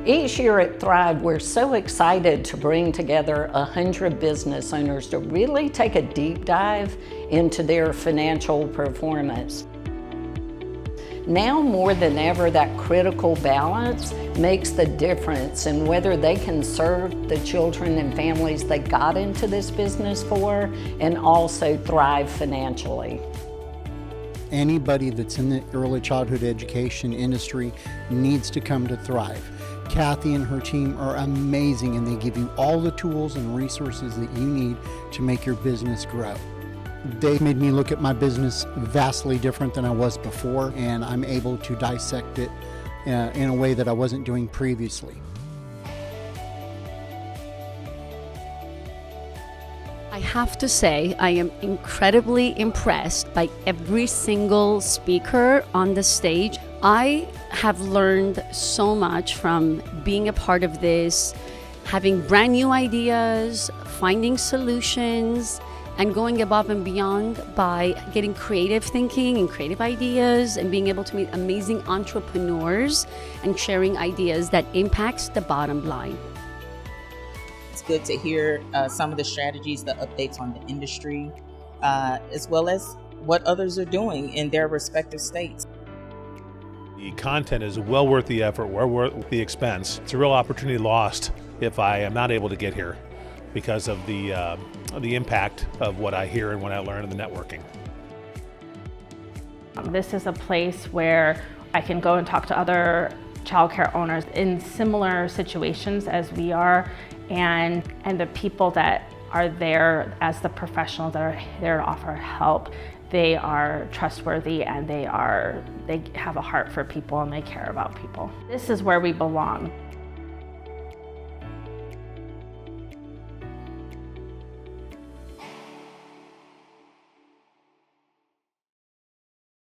Each year at Thrive, we're so excited to bring together 100 business owners to really take a deep dive into their financial performance. Now more than ever, that critical balance makes the difference in whether they can serve the children and families they got into this business for and also thrive financially. Anybody that's in the early childhood education industry needs to come to Thrive. Kathy and her team are amazing, and they give you all the tools and resources that you need to make your business grow. They made me look at my business vastly different than I was before, and I'm able to dissect it in a way that I wasn't doing previously. I have to say, I am incredibly impressed by every single speaker on the stage. I have learned so much from being a part of this, having brand new ideas, finding solutions, and going above and beyond by getting creative thinking and creative ideas and being able to meet amazing entrepreneurs and sharing ideas that impacts the bottom line. It's good to hear some of the strategies, the updates on the industry, as well as what others are doing in their respective states. The content is well worth the effort, well worth the expense. It's a real opportunity lost if I am not able to get here because of the impact of what I hear and what I learn in the networking. This is a place where I can go and talk to other childcare owners in similar situations as we are, and the people that are there as the professionals that are there to offer help. They are trustworthy, and they have a heart for people, and they care about people. This is where we belong.